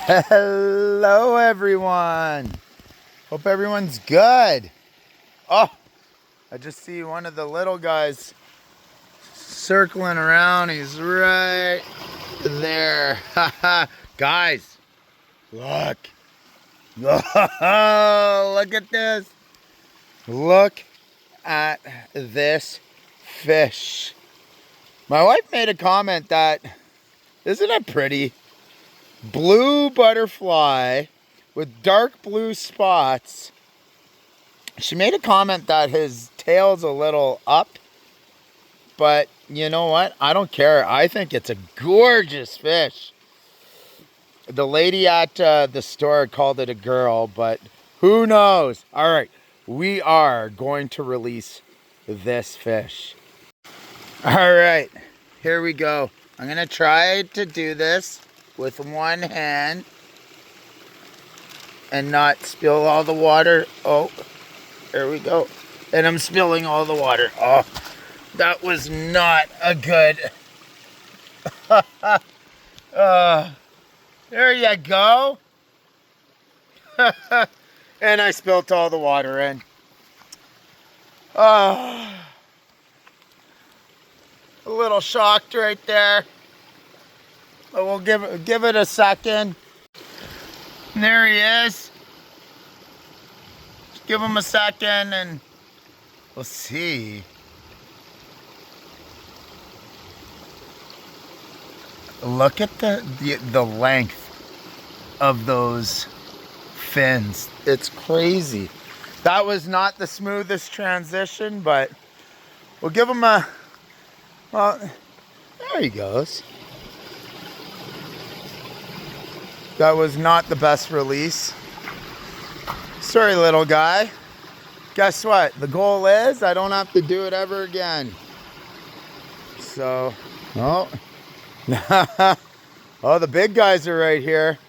Hello everyone. Hope everyone's good. Oh, I just see one of the little guys circling around. He's right there. Guys, look. Oh, look at this. Look at this fish. My wife made a comment that, isn't it pretty? Blue butterfly with dark blue spots. She made a comment that his tail's a little up, but you know what? I don't care. I think it's a gorgeous fish. The lady at the store called it a girl, but who knows? All right, we are going to release this fish. All right, here we go. I'm gonna try to do this with one hand and not spill all the water. Oh, there we go. And I'm spilling all the water. Oh, that was not a good. There you go. And I spilt all the water in. A little shocked right there. But we'll give it a second. And there he is. Just give him a second and we'll see. Look at the length of those fins. It's crazy. That was not the smoothest transition, but we'll give him a, well, there he goes. That was not the best release. Sorry, little guy. Guess what? The goal is I don't have to do it ever again. So, oh. Oh, the big guys are right here.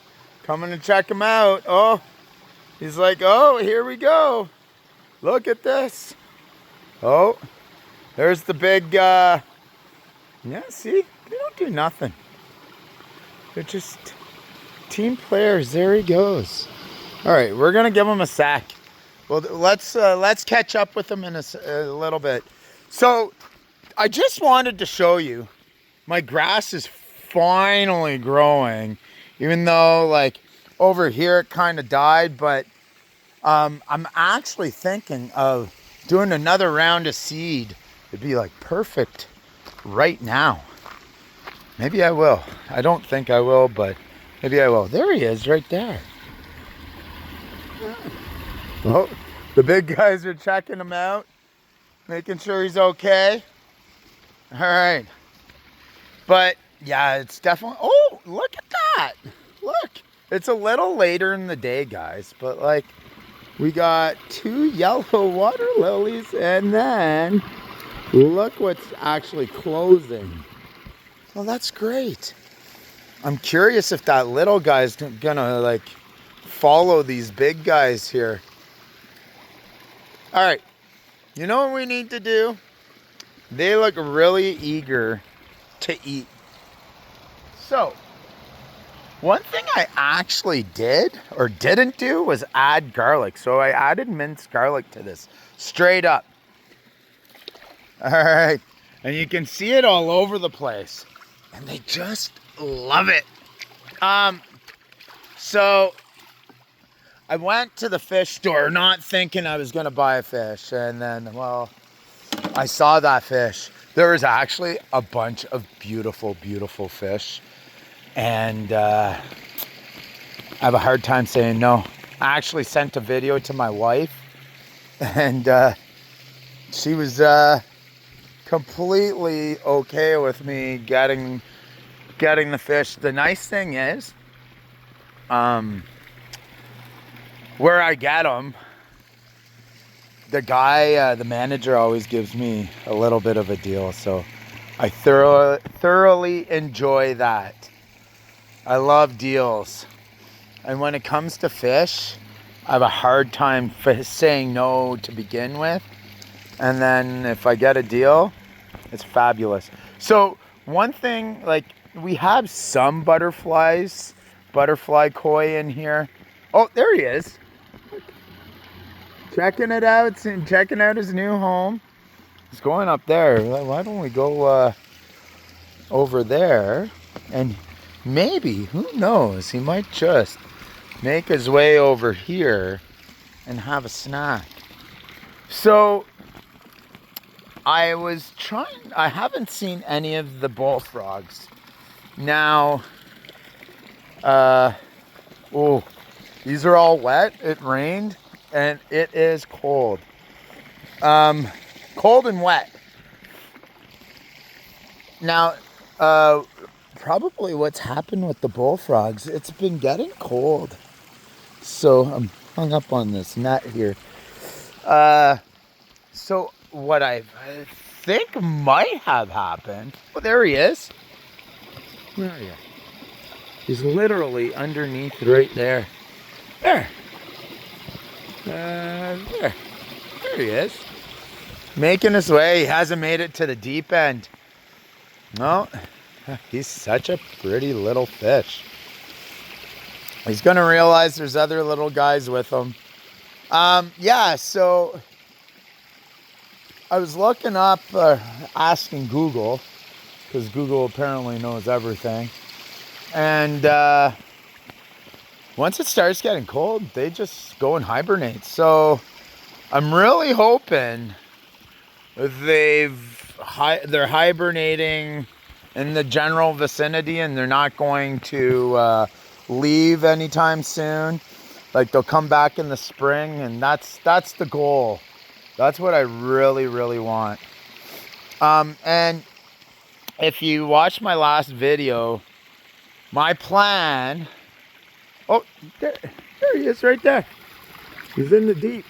Coming to check him out. Oh, he's like, oh, here we go. Look at this. Oh, there's the big, yeah, see? They don't do nothing. They're just team players. There he goes. All right, we're gonna give him a sack. Well, let's catch up with him in a little bit. So, I just wanted to show you, my grass is finally growing, even though like over here it kind of died, but I'm actually thinking of doing another round of seed. It'd be like perfect right now. Maybe I will. I don't think I will, but maybe I will. There he is right there. Oh, the big guys are checking him out, making sure he's okay. All right. But yeah, it's definitely, oh, look at that. Look, it's a little later in the day, guys, but like we got 2 yellow water lilies and then look what's actually closing. Well, that's great. I'm curious if that little guy's gonna like follow these big guys here. All right, you know what we need to do? They look really eager to eat. So, one thing I actually did or didn't do was add garlic. So I added minced garlic to this, straight up. All right, and you can see it all over the place. And they just love it. So I went to the fish store not thinking I was gonna buy a fish. And then, well, I saw that fish. There was actually a bunch of beautiful, beautiful fish. And I have a hard time saying no. I actually sent a video to my wife and she was completely okay with me getting the fish. The nice thing is, where I get them, the guy, the manager always gives me a little bit of a deal. So I thoroughly enjoy that. I love deals. And when it comes to fish, I have a hard time saying no to begin with. And then if I get a deal, it's fabulous. So one thing, like we have some butterflies butterfly koi in here. Oh, there he is. Checking it out, checking out his new home. He's going up there. Why don't we go over there? And maybe, who knows, he might just make his way over here and have a snack. So I haven't seen any of the bullfrogs. Now, oh, these are all wet. It rained and it is cold. Cold and wet. Now, probably what's happened with the bullfrogs, it's been getting cold. So I'm hung up on this net here. So what I think might have happened, well, there he is. Where are you? He's literally underneath right there. There. There he is. Making his way. He hasn't made it to the deep end. No, he's such a pretty little fish. He's going to realize there's other little guys with him. Yeah, so I was looking up, asking Google, because Google apparently knows everything. And once it starts getting cold, they just go and hibernate. So I'm really hoping they're hibernating in the general vicinity and they're not going to leave anytime soon. Like they'll come back in the spring, and that's the goal. That's what I really, really want. And if you watch my last video, my plan... Oh, there he is right there. He's in the deep.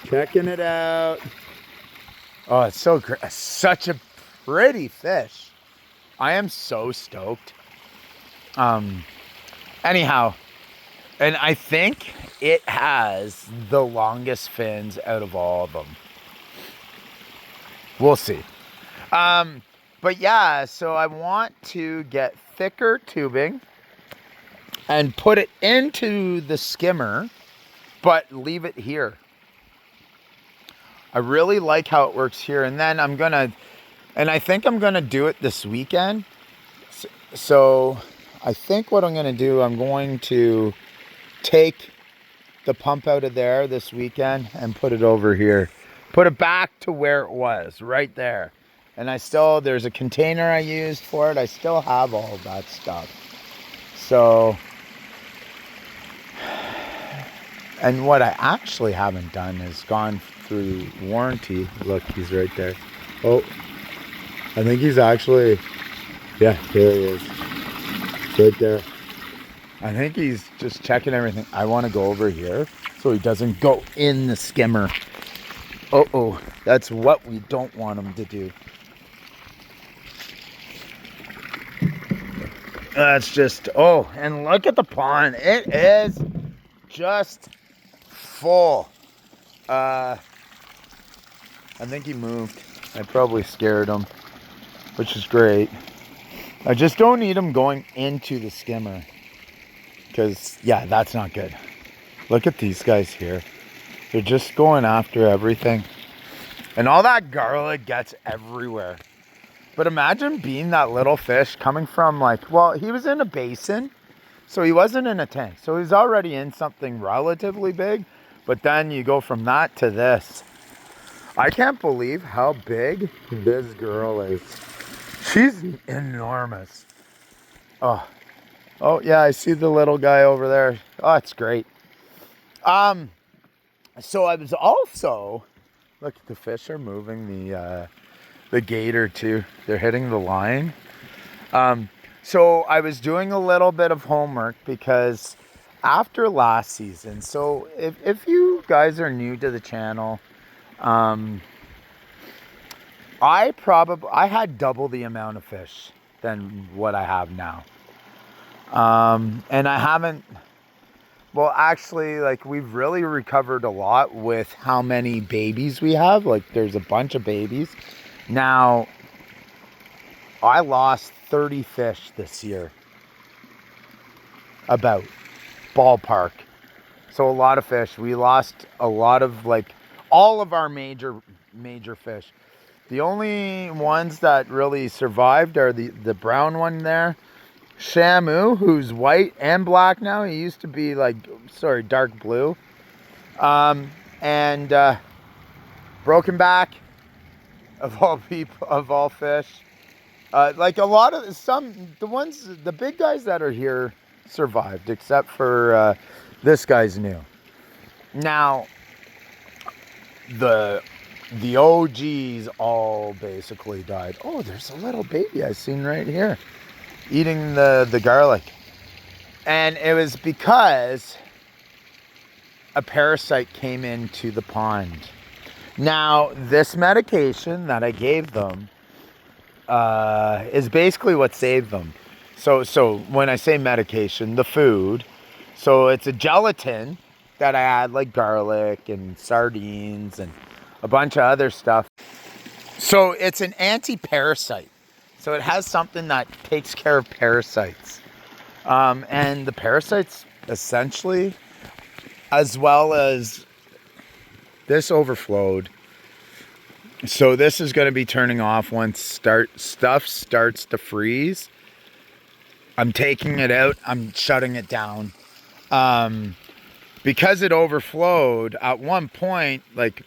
Checking it out. Oh, it's so great. Such a pretty fish. I am so stoked. Anyhow, and I think it has the longest fins out of all of them. We'll see. But yeah, so I want to get thicker tubing and put it into the skimmer, but leave it here. I really like how it works here. And then I think I'm gonna do it this weekend. So I think what I'm gonna do, I'm going to take the pump out of there this weekend and put it over here. Put it back to where it was, right there. And there's a container I used for it. I still have all of that stuff. So, and what I actually haven't done is gone through warranty. Look, he's right there. Oh, I think he's actually, yeah, there he is. Right there. I think he's just checking everything. I want to go over here so he doesn't go in the skimmer. Oh, that's what we don't want him to do. That's just, oh, and look at the pond. It is just full. I think he moved. I probably scared him, which is great. I just don't need him going into the skimmer. Because, yeah, that's not good. Look at these guys here. They're just going after everything. And all that garlic gets everywhere. But imagine being that little fish coming from he was in a basin. So he wasn't in a tank. So he's already in something relatively big. But then you go from that to this. I can't believe how big this girl is. She's enormous. Oh yeah, I see the little guy over there. Oh, it's great. So I was also, look, the fish are moving the gator too. They're hitting the line. So I was doing a little bit of homework because after last season, so if you guys are new to the channel, I had double the amount of fish than what I have now. And I haven't, well, actually, we've really recovered a lot with how many babies we have. There's a bunch of babies. Now, I lost 30 fish this year. about ballpark. So a lot of fish. We lost a lot of, like, all of our major fish. The only ones that really survived are the brown one there, Shamu, who's white and black now. He used to be like, sorry, dark blue. And broken back, of all people, of all fish. Like a lot of the big guys that are here survived, except for this guy's new. Now, the OGs all basically died. Oh, there's a little baby I seen right here eating the garlic. And it was because a parasite came into the pond. Now, this medication that I gave them is basically what saved them. So when I say medication, the food, so it's a gelatin that I add like garlic and sardines and a bunch of other stuff. So it's an anti-parasite. So it has something that takes care of parasites. And the parasites essentially, as well as this overflowed. So this is going to be turning off once stuff starts to freeze. I'm taking it out. I'm shutting it down. Because it overflowed, at one point, like,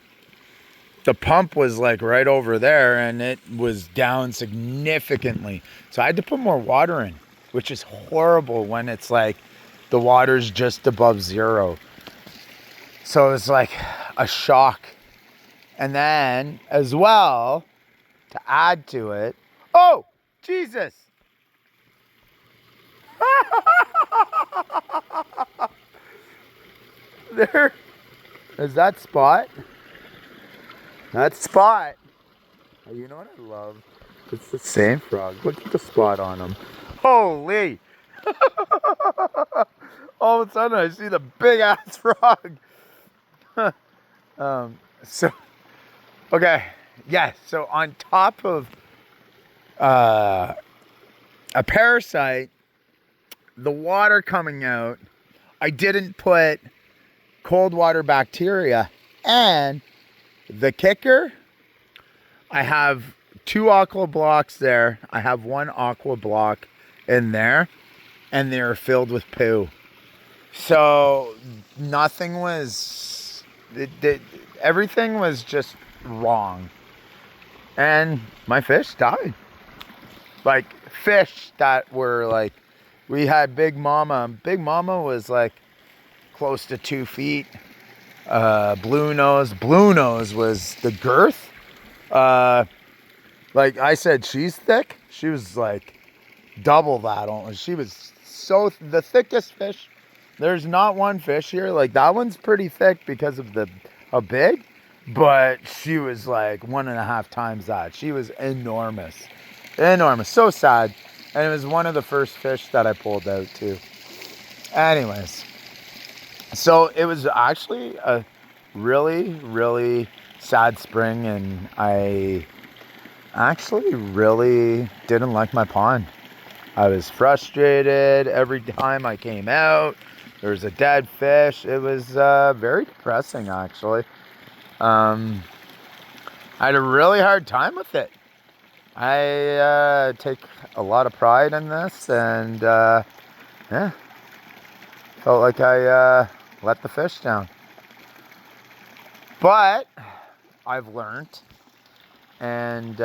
the pump was like right over there and it was down significantly. So I had to put more water in, which is horrible when it's like the water's just above zero. So it's like a shock. And then as well, to add to it, oh, Jesus. There is that Spot. That Spot. Oh, you know what I love? It's the same frog. Look at the spot on him. Holy! All of a sudden I see the big ass frog. Okay. Yeah, so on top of a parasite, the water coming out, I didn't put cold water bacteria, and the kicker, I have 2 aqua blocks there. I have 1 aqua block in there, and they're filled with poo. So nothing was, everything was just wrong. And my fish died. Like fish that were like, we had Big Mama. Big Mama was like close to 2 feet. Blue Nose was the girth. Like I said, she's thick. She was like double that. She was so the thickest fish. There's not one fish here. Like that one's pretty thick because of how big, but she was like 1.5 times that. She was enormous, so sad. And it was one of the first fish that I pulled out too. Anyways, so it was actually a really, really sad spring, and I actually really didn't like my pond. I was frustrated every time I came out. There was a dead fish. It was very depressing, actually. I had a really hard time with it. I take a lot of pride in this, and yeah, felt like I let the fish down. But I've learned, and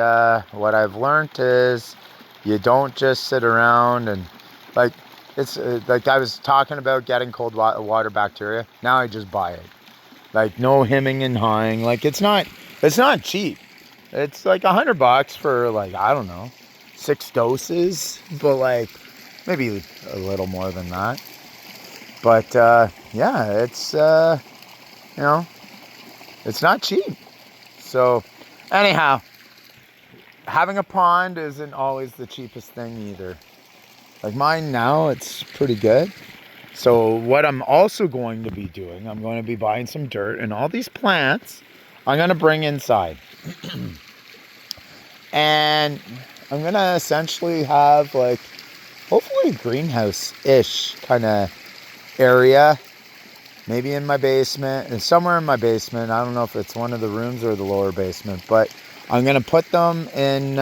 what I've learned is you don't just sit around and like, it's like I was talking about getting cold water bacteria. Now I just buy it. Like no hemming and hawing. Like it's not cheap. It's like $100 for like, I don't know, 6 doses, but like maybe a little more than that. But yeah, it's you know, it's not cheap. So anyhow, having a pond isn't always the cheapest thing either. Like mine now, it's pretty good. So what I'm also going to be doing, I'm going to be buying some dirt and all these plants I'm going to bring inside. And I'm going to essentially have like hopefully greenhouse-ish kind of area. Maybe in my basement, and somewhere in my basement. I don't know if it's one of the rooms or the lower basement, but I'm going to put them in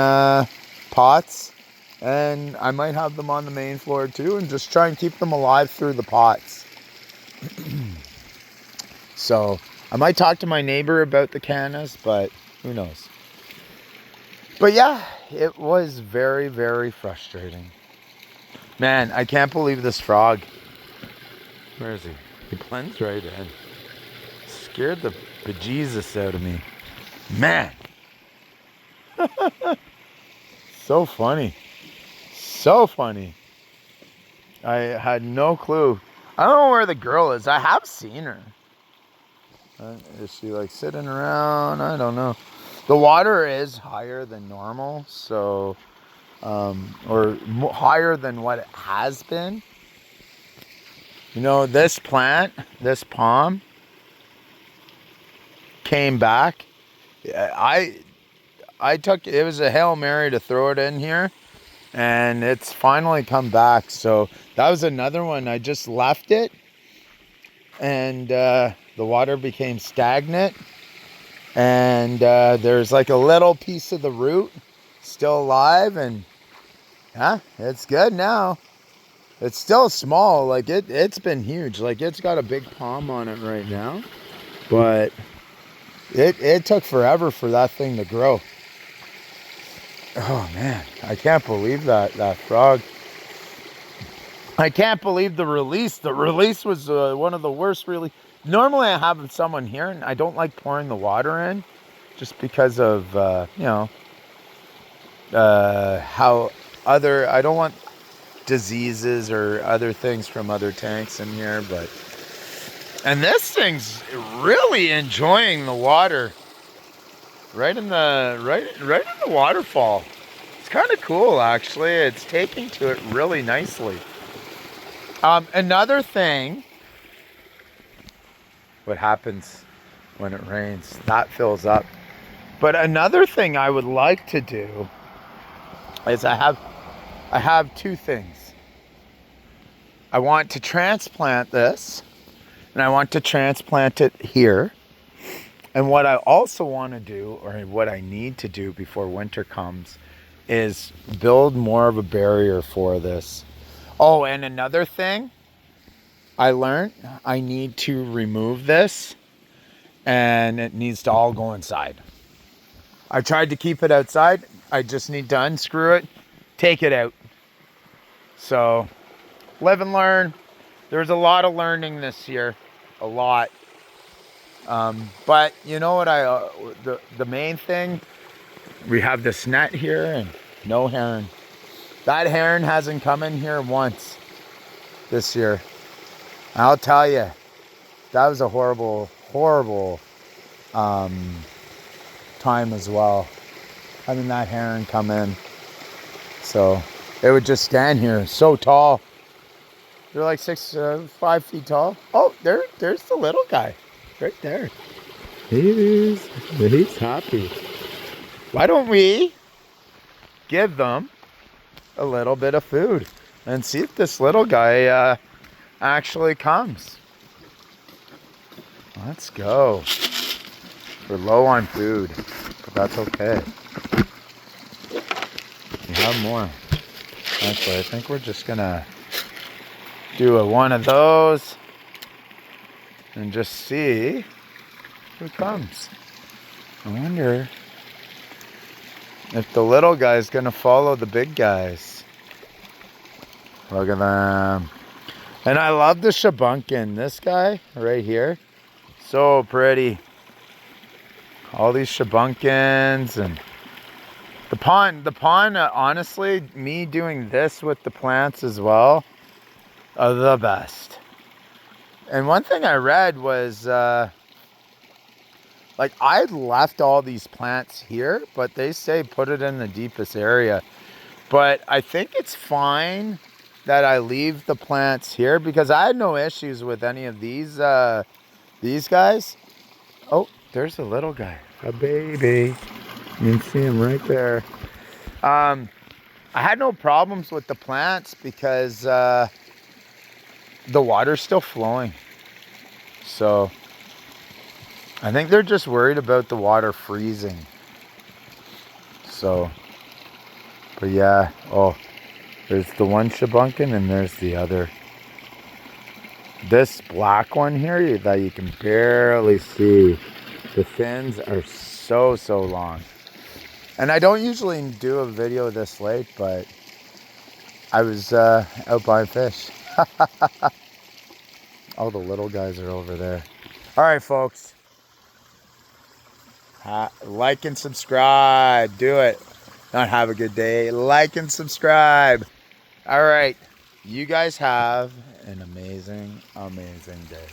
pots, and I might have them on the main floor too, and just try and keep them alive through the pots. So I might talk to my neighbor about the cannas, but who knows. But yeah, it was very, very frustrating. Man, I can't believe this frog. Where is he? He blends right in. Scared the bejesus out of me. Man. So funny. So funny. I had no clue. I don't know where the girl is. I have seen her. Is she like sitting around? I don't know. The water is higher than normal, so or higher than what it has been. You know, this plant, this palm came back. I took, it was a Hail Mary to throw it in here, and it's finally come back. So that was another one. I just left it, and the water became stagnant, and there's like a little piece of the root still alive, and yeah, it's good now. It's still small. Like it's been huge. Like it's got a big palm on it right now, but it took forever for that thing to grow. Oh man, I can't believe that frog. I can't believe the release. The release was one of the worst release. Normally I have someone here, and I don't like pouring the water in, just because of how other. I don't want diseases or other things from other tanks in here, but and this thing's really enjoying the water. Right in the waterfall. It's kind of cool, actually. It's taking to it really nicely. Another thing, what happens when it rains, that fills up. But another thing I would like to do is I have two things. I want to transplant this, and I want to transplant it here. And what I also want to do, or what I need to do before winter comes, is build more of a barrier for this. Oh, and another thing I learned, I need to remove this, and it needs to all go inside. I tried to keep it outside. I just need to unscrew it, take it out. So, live and learn. There's a lot of learning this year. A lot. But you know what, the main thing, we have this net here and no heron. That heron hasn't come in here once this year. I'll tell you, that was a horrible time as well, having that heron come in. So it would just stand here, so tall. They're like 5 feet tall. Oh, there's the little guy. Right there. He's happy. Why don't we give them a little bit of food and see if this little guy actually comes? Let's go. We're low on food, but that's okay. We have more. Actually, I think we're just gonna do one of those and just see who comes. I wonder if the little guy's gonna follow the big guys. Look at them. And I love the Shabunkin. This guy right here, so pretty. All these Shabunkins and the pond, honestly, me doing this with the plants as well, are the best. And one thing I read was, like, I left all these plants here, but they say put it in the deepest area. But I think it's fine that I leave the plants here, because I had no issues with any of these guys. Oh, there's a little guy, a baby. You can see him right there. I had no problems with the plants because the water's still flowing. So I think they're just worried about the water freezing. So, but yeah, oh, there's the one Shabunkin and there's the other. This black one here that you can barely see, the fins are so long. And I don't usually do a video this late, but I was out buying fish. All the little guys are over there. All right, folks. Like and subscribe. Do it. Not have a good day. Like and subscribe. All right. You guys have an amazing day.